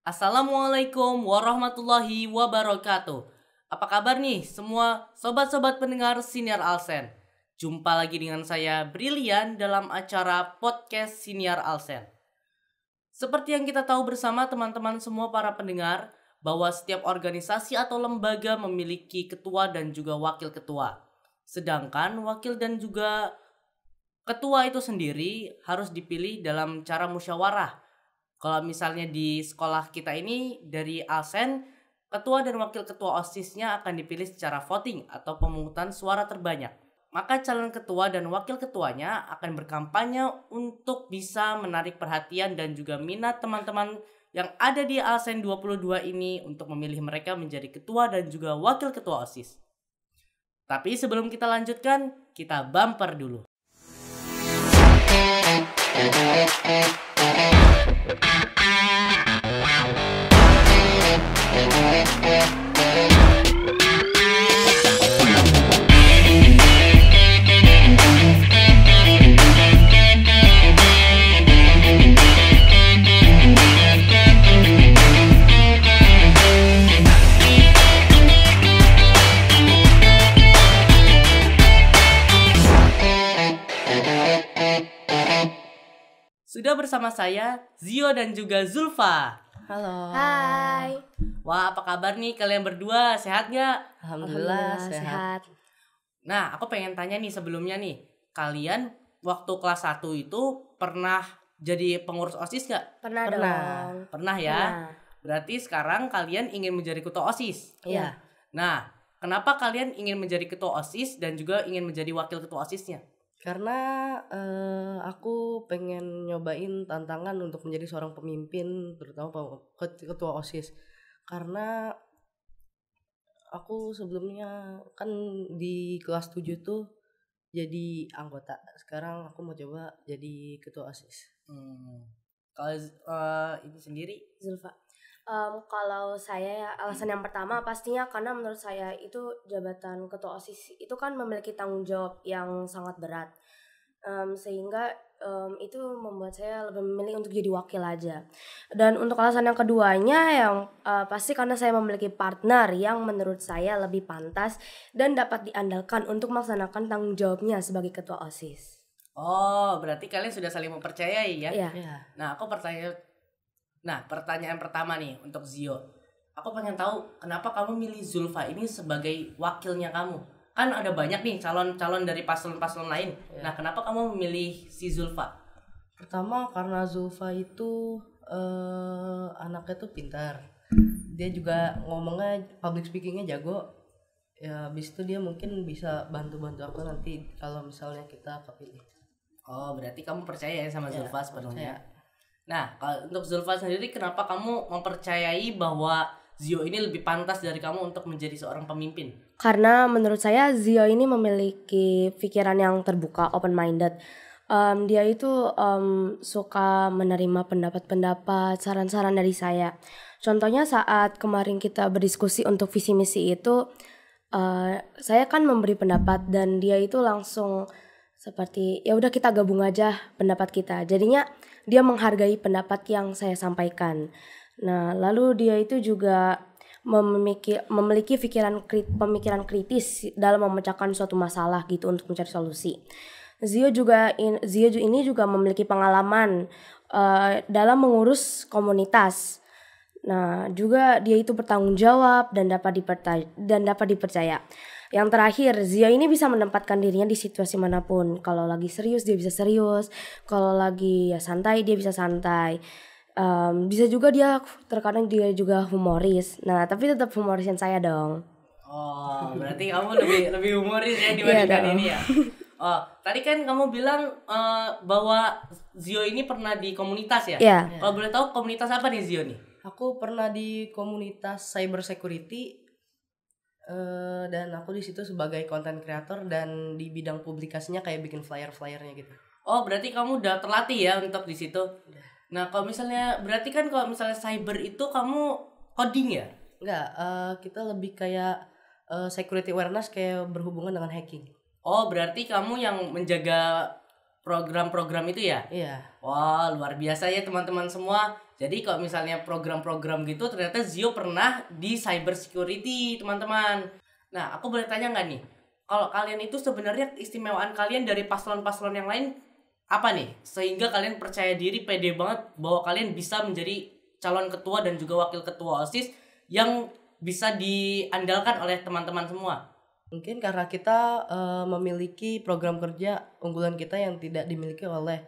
Assalamualaikum warahmatullahi wabarakatuh. Apa kabar nih semua sobat-sobat pendengar Siniar Alsen? Jumpa lagi dengan saya Brilian dalam acara podcast Siniar Alsen. Seperti yang kita tahu bersama teman-teman semua para pendengar, bahwa setiap organisasi atau lembaga memiliki ketua dan juga wakil ketua. Sedangkan wakil dan juga ketua itu sendiri harus dipilih dalam cara musyawarah. Kalau misalnya di sekolah kita ini dari Alsen, ketua dan wakil ketua OSIS-nya akan dipilih secara voting atau pemungutan suara terbanyak. Maka calon ketua dan wakil ketuanya akan berkampanye untuk bisa menarik perhatian dan juga minat teman-teman yang ada di Alsen 22 ini untuk memilih mereka menjadi ketua dan juga wakil ketua OSIS. Tapi sebelum kita lanjutkan, kita bumper dulu. Sudah bersama saya, Zio dan juga Zulfa. Halo. Hai. Wah, apa kabar nih kalian berdua? Sehat gak? Alhamdulillah sehat. Nah, aku pengen tanya nih sebelumnya nih. Kalian waktu kelas 1 itu pernah jadi pengurus OSIS gak? Pernah. Pernah ya? Pernah. Berarti sekarang kalian ingin menjadi ketua OSIS? Iya. Nah, kenapa kalian ingin menjadi ketua OSIS dan juga ingin menjadi wakil ketua OSIS-nya? Karena aku pengen nyobain tantangan untuk menjadi seorang pemimpin, terutama ketua OSIS. Karena aku sebelumnya kan di kelas 7 tuh jadi anggota. Sekarang aku mau coba jadi ketua OSIS. Kalau ini sendiri? Zulfa. Kalau saya alasan yang pertama pastinya karena menurut saya itu jabatan ketua OSIS itu kan memiliki tanggung jawab yang sangat berat, sehingga itu membuat saya lebih memilih untuk jadi wakil aja. Dan untuk alasan yang keduanya yang pasti karena saya memiliki partner yang menurut saya lebih pantas dan dapat diandalkan untuk melaksanakan tanggung jawabnya sebagai ketua OSIS. Oh, berarti kalian sudah saling mempercayai ya? Iya. Nah, pertanyaan pertama nih untuk Zio. Aku pengen tahu kenapa kamu milih Zulfa ini sebagai wakilnya kamu? Kan ada banyak nih calon-calon dari paslon-paslon lain. Ya. Nah, kenapa kamu memilih si Zulfa? Pertama karena Zulfa itu anaknya tuh pintar. Dia juga ngomongnya, public speakingnya jago. Ya, habis itu dia mungkin bisa bantu-bantu aku nanti kalau misalnya kita kepilih. Oh, berarti kamu percaya ya sama Ya, Zulfa sepenuhnya. percaya. Nah, kalau untuk Zulfa sendiri, kenapa kamu mempercayai bahwa Zio ini lebih pantas dari kamu untuk menjadi seorang pemimpin? Karena menurut saya Zio ini memiliki pikiran yang terbuka, open minded. Dia itu suka menerima pendapat-pendapat, saran-saran dari saya. Contohnya saat kemarin kita berdiskusi untuk visi misi itu, saya kan memberi pendapat dan dia itu langsung seperti ya udah kita gabung aja pendapat kita. Jadinya dia menghargai pendapat yang saya sampaikan. Nah, lalu dia itu juga memiliki pemikiran kritis dalam memecahkan suatu masalah gitu untuk mencari solusi. Zio ini juga memiliki pengalaman dalam mengurus komunitas. Nah, juga dia itu bertanggung jawab dan dapat dipercaya. Yang terakhir, Zio ini bisa menempatkan dirinya di situasi manapun. Kalau lagi serius, dia bisa serius. Kalau lagi ya santai, dia bisa santai. Bisa juga terkadang dia juga humoris. Nah, tapi tetap humorisin saya dong. Oh, berarti kamu lebih humoris ya dibandingkan ini ya. Oh, tadi kan kamu bilang bahwa Zio ini pernah di komunitas ya? Iya. Kalau boleh tahu komunitas apa nih Zio nih? Aku pernah di komunitas cyber security. Dan aku di situ sebagai content creator dan di bidang publikasinya kayak bikin flyer-flyernya gitu. Oh, berarti kamu udah terlatih ya untuk di situ. Nah, kalau misalnya cyber itu kamu coding ya? Enggak, kita lebih kayak security awareness kayak berhubungan dengan hacking. Oh, berarti kamu yang menjaga program-program itu ya? Iya. Wah, luar biasa ya teman-teman semua. Jadi kalau misalnya program-program gitu ternyata Zio pernah di cyber security, teman-teman. Nah, aku boleh tanya nggak nih? Kalau kalian itu sebenarnya keistimewaan kalian dari paslon-paslon yang lain apa nih? Sehingga kalian percaya diri, pede banget bahwa kalian bisa menjadi calon ketua dan juga wakil ketua OSIS yang bisa diandalkan oleh teman-teman semua. Mungkin karena kita memiliki program kerja unggulan kita yang tidak dimiliki oleh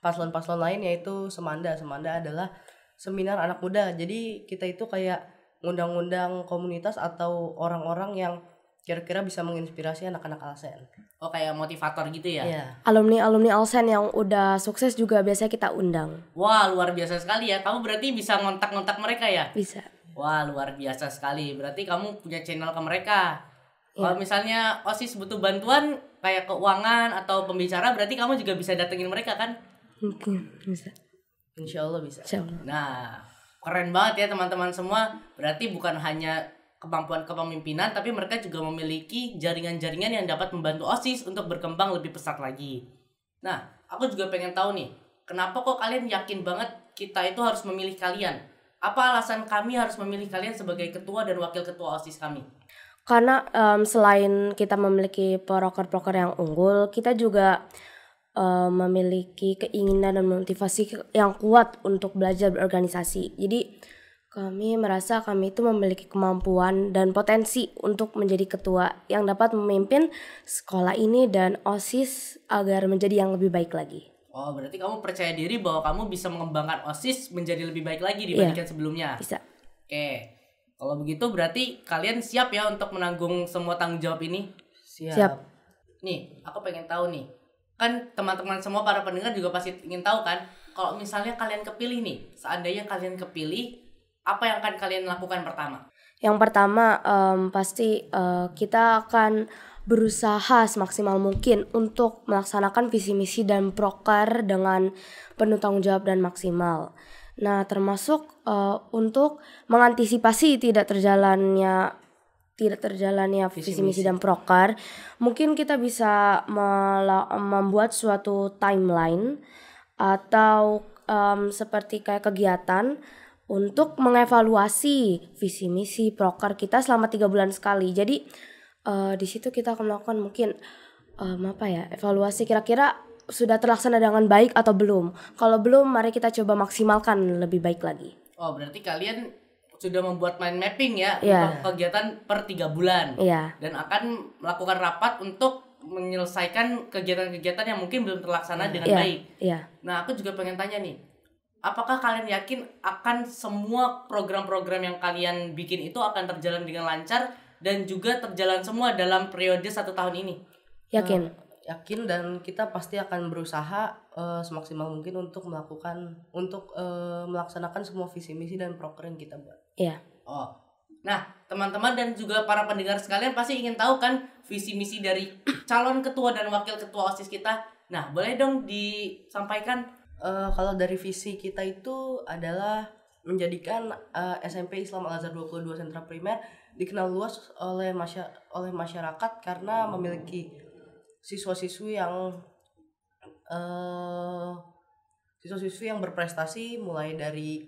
paslon-paslon lain, yaitu Semanda. Semanda adalah seminar anak muda. Jadi kita itu kayak ngundang-undang komunitas atau orang-orang yang kira-kira bisa menginspirasi anak-anak Alsen. Oh, kayak motivator gitu ya? Iya. Alumni Alsen yang udah sukses juga biasanya kita undang. Wah, luar biasa sekali ya. Kamu berarti bisa ngontak-ngontak mereka ya? Bisa. Wah, luar biasa sekali. Berarti kamu punya channel ke mereka. Kalau misalnya OSIS butuh bantuan kayak keuangan atau pembicara, berarti kamu juga bisa datengin mereka kan? Mungkin bisa. Insya Allah bisa. Insya Allah. Nah, keren banget ya teman-teman semua. Berarti bukan hanya kemampuan kepemimpinan, tapi mereka juga memiliki jaringan-jaringan yang dapat membantu OSIS untuk berkembang lebih pesat lagi. Nah, aku juga pengen tahu nih, kenapa kok kalian yakin banget kita itu harus memilih kalian? Apa alasan kami harus memilih kalian sebagai ketua dan wakil ketua OSIS kami? Karena selain kita memiliki proker-proker yang unggul, kita juga memiliki keinginan dan motivasi yang kuat untuk belajar berorganisasi. Jadi kami merasa kami itu memiliki kemampuan dan potensi untuk menjadi ketua yang dapat memimpin sekolah ini dan OSIS agar menjadi yang lebih baik lagi. Oh, berarti kamu percaya diri bahwa kamu bisa mengembangkan OSIS menjadi lebih baik lagi dibandingkan sebelumnya? Bisa. Oke, kalau begitu berarti kalian siap ya untuk menanggung semua tanggung jawab ini? Siap. Nih, aku pengen tahu nih. Kan teman-teman semua para pendengar juga pasti ingin tahu kan, kalau misalnya kalian kepilih nih, seandainya kalian kepilih, apa yang akan kalian lakukan pertama? Yang pertama pasti kita akan berusaha semaksimal mungkin untuk melaksanakan visi misi dan proker dengan penuh tanggung jawab dan maksimal. Nah, termasuk untuk mengantisipasi tidak terjalannya visi misi dan proker, mungkin kita bisa membuat suatu timeline atau seperti kayak kegiatan untuk mengevaluasi visi misi proker kita selama 3 bulan sekali. Jadi di situ kita akan melakukan mungkin evaluasi kira-kira sudah terlaksana dengan baik atau belum. Kalau belum, mari kita coba maksimalkan lebih baik lagi. Oh, berarti kalian sudah membuat mind mapping ya Iya. untuk kegiatan per 3 bulan. Iya. Dan akan melakukan rapat untuk menyelesaikan kegiatan-kegiatan yang mungkin belum terlaksana dengan baik. Iya. Nah, aku juga pengen tanya nih, apakah kalian yakin akan semua program-program yang kalian bikin itu akan terjalan dengan lancar dan juga terjalan semua dalam periode 1 tahun ini? Yakin. Yakin, dan kita pasti akan berusaha semaksimal mungkin untuk melaksanakan semua visi misi dan proker yang kita buat. Iya. Oh, nah teman-teman dan juga para pendengar sekalian pasti ingin tahu kan visi misi dari calon ketua dan wakil ketua OSIS kita. Nah, boleh dong disampaikan. Kalau dari visi kita itu adalah menjadikan SMP Islam Al-Azhar 22 Sentra Primer dikenal luas oleh masyarakat karena memiliki siswa-siswi yang berprestasi mulai dari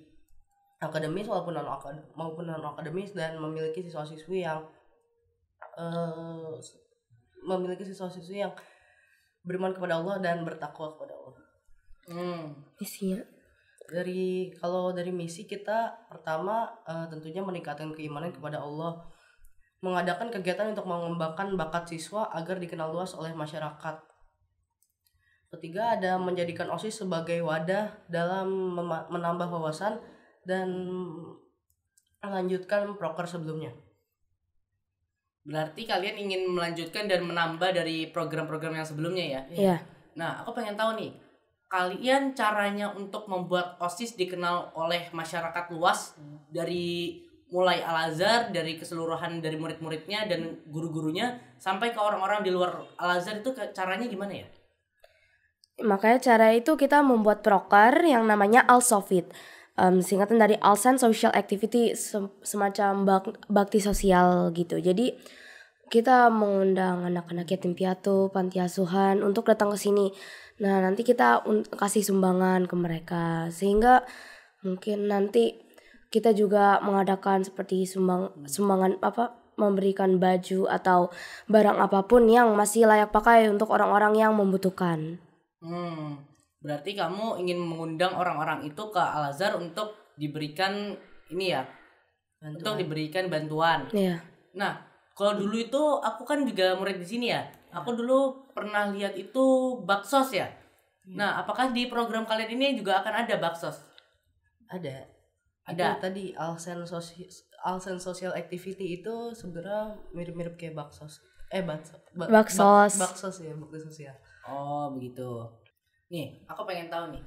akademis maupun non akademis, dan memiliki siswa-siswi yang beriman kepada Allah dan bertakwa kepada Allah. Isinya. Kalau dari misi kita, pertama tentunya meningkatkan keimanan kepada Allah, mengadakan kegiatan untuk mengembangkan bakat siswa agar dikenal luas oleh masyarakat. Ketiga, ada menjadikan OSIS sebagai wadah dalam menambah wawasan dan melanjutkan proker sebelumnya. Berarti kalian ingin melanjutkan dan menambah dari program-program yang sebelumnya ya? Iya. Nah, aku pengen tahu nih, kalian caranya untuk membuat OSIS dikenal oleh masyarakat luas dari mulai Al-Azhar, dari keseluruhan dari murid-muridnya dan guru-gurunya sampai ke orang-orang di luar Al-Azhar, itu caranya gimana ya? Makanya cara itu kita membuat proker yang namanya Al-Sofit. Singkatan dari Alsen Social Activity, semacam bakti sosial gitu. Jadi kita mengundang anak-anak yatim piatu, panti asuhan untuk datang ke sini. Nah, nanti kita kasih sumbangan ke mereka sehingga Mungkin nanti kita juga mengadakan seperti sumbangan memberikan baju atau barang apapun yang masih layak pakai untuk orang-orang yang membutuhkan. Berarti kamu ingin mengundang orang-orang itu ke Al-Azhar untuk diberikan ini ya, untuk diberikan bantuan. Iya. Nah, kalau dulu itu aku kan juga murid di sini ya. Aku dulu pernah lihat itu baksos ya. Nah, apakah di program kalian ini juga akan ada baksos? Ada. Ada. Itu tadi Alsen Social Activity itu sebenarnya mirip-mirip kayak baksos. Baksos. Baksos ya, bakti sosial. Oh, begitu. Nih, aku pengen tahu nih.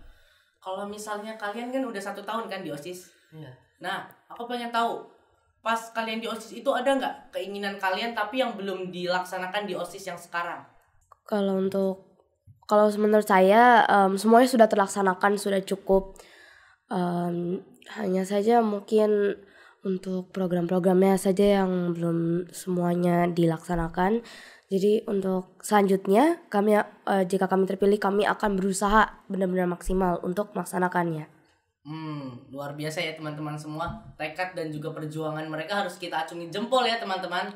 Kalau misalnya kalian kan udah 1 tahun kan di OSIS. Iya. Nah, aku pengen tahu pas kalian di OSIS itu ada nggak keinginan kalian tapi yang belum dilaksanakan di OSIS yang sekarang? Kalau menurut saya semuanya sudah terlaksanakan, sudah cukup. Hanya saja mungkin untuk program-programnya saja yang belum semuanya dilaksanakan. Jadi untuk selanjutnya jika kami terpilih, kami akan berusaha benar-benar maksimal untuk melaksanakannya. Luar biasa ya teman-teman semua. Tekad dan juga perjuangan mereka harus kita acungi jempol ya teman-teman.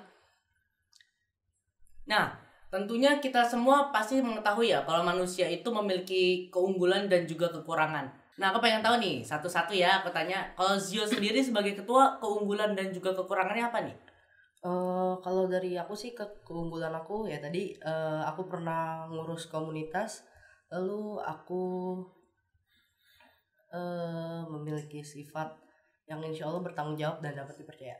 Nah, tentunya kita semua pasti mengetahui ya kalau manusia itu memiliki keunggulan dan juga kekurangan. Nah, aku pengen tahu nih satu-satu ya. Aku tanya, kalau Zio sendiri sebagai ketua, keunggulan dan juga kekurangannya apa nih? Kalau dari aku sih keunggulan aku ya tadi aku pernah ngurus komunitas, lalu aku memiliki sifat yang insya Allah bertanggung jawab dan dapat dipercaya.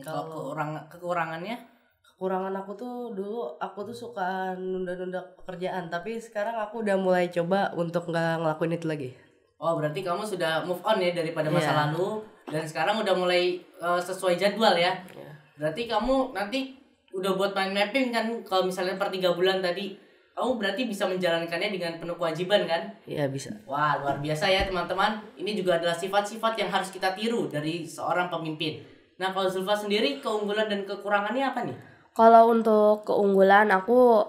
Kalau kekurangannya? Kekurangan aku tuh dulu aku tuh suka nunda-nunda pekerjaan, tapi sekarang aku udah mulai coba untuk nggak ngelakuin itu lagi. Oh, berarti kamu sudah move on ya daripada masa lalu dan sekarang udah mulai sesuai jadwal ya. Berarti kamu nanti udah buat mind mapping kan, kalau misalnya per 3 bulan tadi kamu berarti bisa menjalankannya dengan penuh kewajiban kan? Iya, bisa. Wah, luar biasa ya teman-teman. Ini juga adalah sifat-sifat yang harus kita tiru dari seorang pemimpin. Nah, kalau Zulfa sendiri keunggulan dan kekurangannya apa nih? Kalau untuk keunggulan aku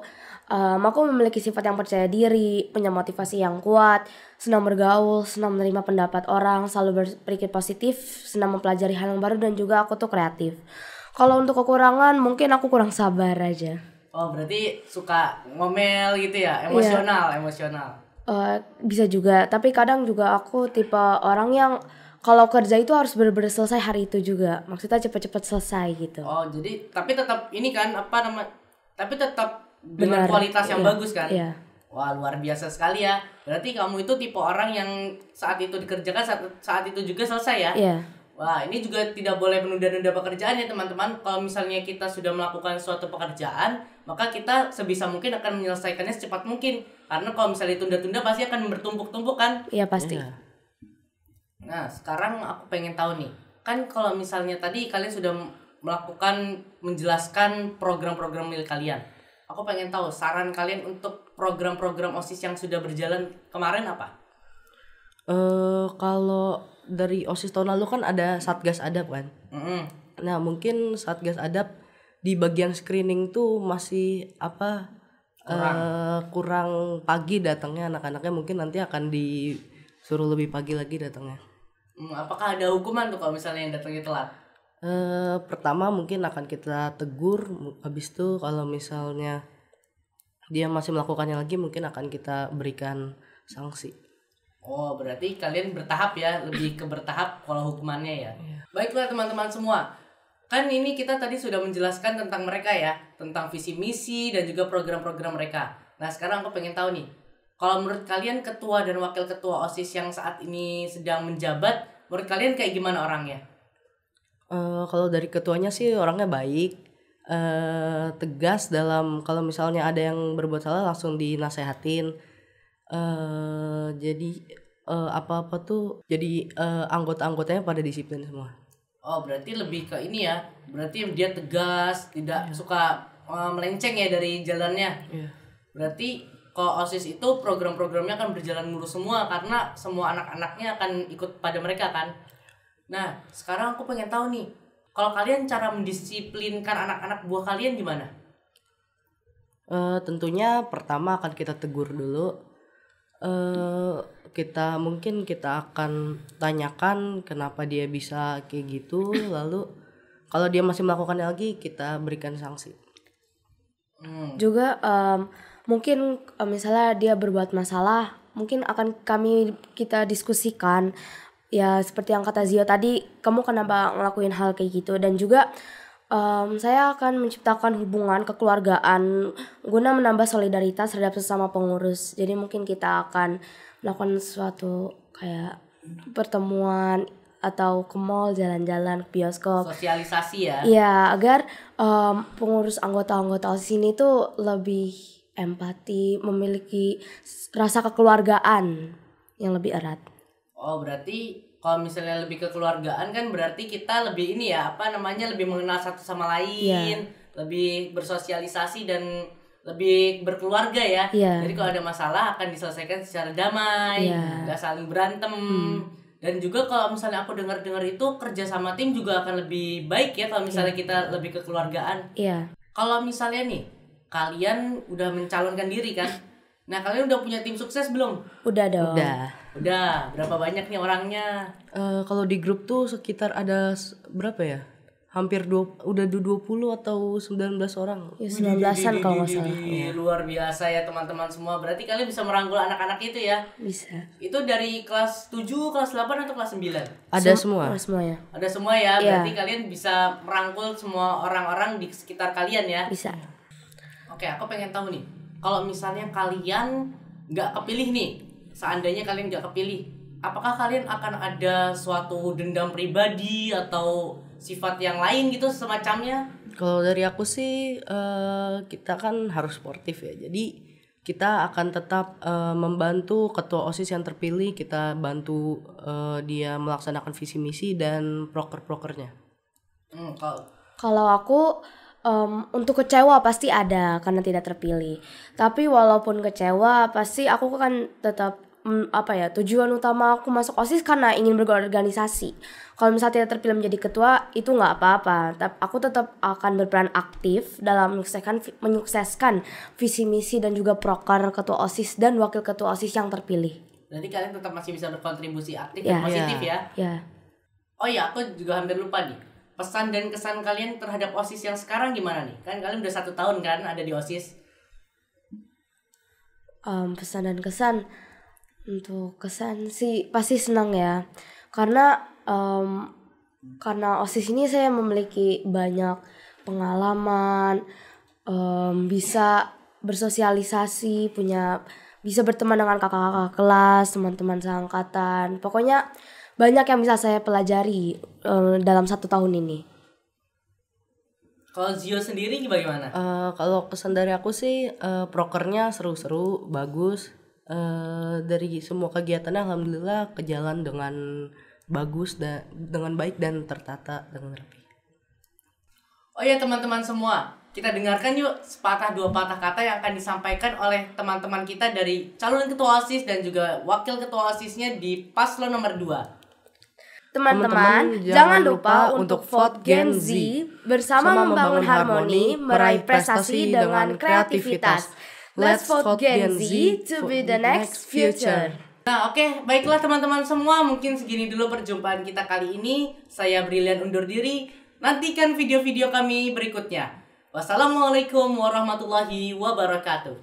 memiliki sifat yang percaya diri, punya motivasi yang kuat, senang bergaul, senang menerima pendapat orang, selalu berpikir positif, senang mempelajari hal yang baru, dan juga aku tuh kreatif. Kalau untuk kekurangan mungkin aku kurang sabar aja. Oh, berarti suka ngomel gitu ya, emosional. Bisa juga, tapi kadang juga aku tipe orang yang kalau kerja itu harus benar-benar selesai hari itu juga. Maksudnya cepat-cepat selesai gitu. Oh, jadi tapi tetap ini kan tapi tetap dengan kualitas yang bagus kan? Iya. Wah, luar biasa sekali ya. Berarti kamu itu tipe orang yang saat itu dikerjakan saat itu juga selesai ya? Iya. Wah, ini juga tidak boleh menunda-nunda pekerjaan ya teman-teman. Kalau misalnya kita sudah melakukan suatu pekerjaan, maka kita sebisa mungkin akan menyelesaikannya secepat mungkin. Karena kalau misalnya tunda-tunda pasti akan bertumpuk-tumpuk kan? Iya, pasti. Ya. Nah, sekarang aku pengen tahu nih. Kan kalau misalnya tadi kalian sudah menjelaskan program-program milik kalian. Aku pengen tahu saran kalian untuk program-program OSIS yang sudah berjalan kemarin apa? Kalau dari OSIS tahun lalu kan ada Satgas Adab kan. Nah, mungkin Satgas Adab di bagian screening tuh masih kurang pagi datangnya anak-anaknya, mungkin nanti akan disuruh lebih pagi lagi datangnya. Apakah ada hukuman tuh kalau misalnya yang datangnya telat? Pertama mungkin akan kita tegur, habis itu kalau misalnya dia masih melakukannya lagi mungkin akan kita berikan sanksi. Oh, berarti kalian bertahap ya, lebih ke bertahap kalau hukumannya ya. Baiklah teman-teman semua. Kan ini kita tadi sudah menjelaskan tentang mereka ya, tentang visi misi dan juga program-program mereka. Nah, sekarang aku pengen tahu nih. Kalau menurut kalian ketua dan wakil ketua OSIS yang saat ini sedang menjabat, menurut kalian kayak gimana orangnya? Kalau dari ketuanya sih orangnya baik, tegas dalam kalau misalnya ada yang berbuat salah langsung dinasehatin. Jadi apa-apa tuh jadi anggota-anggotanya pada disiplin semua. Oh, berarti lebih ke ini ya. Berarti dia tegas, tidak suka melenceng ya dari jalannya. Berarti kalau OSIS itu program-programnya akan berjalan mulus semua karena semua anak-anaknya akan ikut pada mereka kan. Nah, sekarang aku pengen tahu nih, kalau kalian cara mendisiplinkan anak-anak buah kalian gimana? Tentunya pertama akan kita tegur dulu. mungkin kita akan tanyakan kenapa dia bisa kayak gitu, lalu kalau dia masih melakukan lagi kita berikan sanksi. Juga mungkin misalnya dia berbuat masalah, mungkin akan kita diskusikan ya, seperti yang kata Zio tadi, kamu kenapa ngelakuin hal kayak gitu. Dan juga saya akan menciptakan hubungan kekeluargaan guna menambah solidaritas terhadap sesama pengurus. Jadi mungkin kita akan melakukan sesuatu kayak pertemuan atau ke mall, jalan-jalan, ke bioskop. Sosialisasi ya. Iya, agar pengurus anggota-anggota OSIS ini tuh lebih empati, memiliki rasa kekeluargaan yang lebih erat. Oh, berarti kalau misalnya lebih kekeluargaan kan berarti kita lebih ini ya, lebih mengenal satu sama lain, lebih bersosialisasi dan lebih berkeluarga ya. Jadi kalau ada masalah akan diselesaikan secara damai, nggak saling berantem. Dan juga kalau misalnya aku dengar-dengar itu kerja sama tim juga akan lebih baik ya kalau misalnya kita lebih kekeluargaan. Kalau misalnya nih kalian udah mencalonkan diri kan, nah kalian udah punya tim sukses belum? Udah dong. Udah. Berapa banyak nih orangnya? Kalau di grup tuh sekitar ada berapa ya? Hampir udah 20 atau 19 orang. Ya 19-an kalau nggak salah. Luar biasa ya teman-teman semua. Berarti kalian bisa merangkul anak-anak itu ya? Bisa. Itu dari kelas 7, kelas 8 atau kelas 9? Ada semua. Semuanya. Ada semua ya. Berarti kalian bisa merangkul semua orang-orang di sekitar kalian ya? Bisa. Oke, aku pengen tahu nih. Kalau misalnya kalian nggak kepilih nih, seandainya kalian nggak kepilih, apakah kalian akan ada suatu dendam pribadi atau sifat yang lain gitu semacamnya? Kalau dari aku sih kita kan harus sportif ya. Jadi kita akan tetap membantu ketua OSIS yang terpilih. Kita bantu dia melaksanakan visi misi dan proker-prokernya. Kalau aku untuk kecewa pasti ada karena tidak terpilih. Tapi walaupun kecewa pasti aku kan tetap tujuan utama aku masuk OSIS karena ingin berorganisasi. Kalau misalnya tidak terpilih menjadi ketua itu nggak apa-apa. Aku tetap akan berperan aktif dalam menyukseskan visi misi dan juga proker ketua OSIS dan wakil ketua OSIS yang terpilih. Berarti kalian tetap masih bisa berkontribusi aktif dan positif ya? Oh iya, aku juga hampir lupa nih. Pesan dan kesan kalian terhadap OSIS yang sekarang gimana nih? Kan kalian udah 1 tahun kan ada di OSIS. Pesan dan kesan. Untuk kesan sih pasti senang ya, karena OSIS ini saya memiliki banyak pengalaman, bisa bersosialisasi, bisa berteman dengan kakak-kakak kelas, teman-teman seangkatan. Pokoknya banyak yang bisa saya pelajari dalam 1 tahun ini. Kalau Zio sendiri bagaimana? Kalau kesan dari aku sih prokernya seru-seru, bagus. Dari semua kegiatannya alhamdulillah kejalan dengan bagus dan dengan baik dan tertata dengan rapi. Oh ya teman-teman semua, kita dengarkan yuk sepatah dua patah kata yang akan disampaikan oleh teman-teman kita dari calon ketua OSIS dan juga wakil ketua OSISnya di paslon nomor 2. Teman-teman, jangan lupa untuk vote Gen Z bersama membangun harmoni, meraih prestasi dengan kreativitas. Let's vote Gen Z to be the next future. Nah oke, baiklah teman-teman semua, mungkin segini dulu perjumpaan kita kali ini. Saya Brilian undur diri, nantikan video-video kami berikutnya. Wassalamualaikum warahmatullahi wabarakatuh.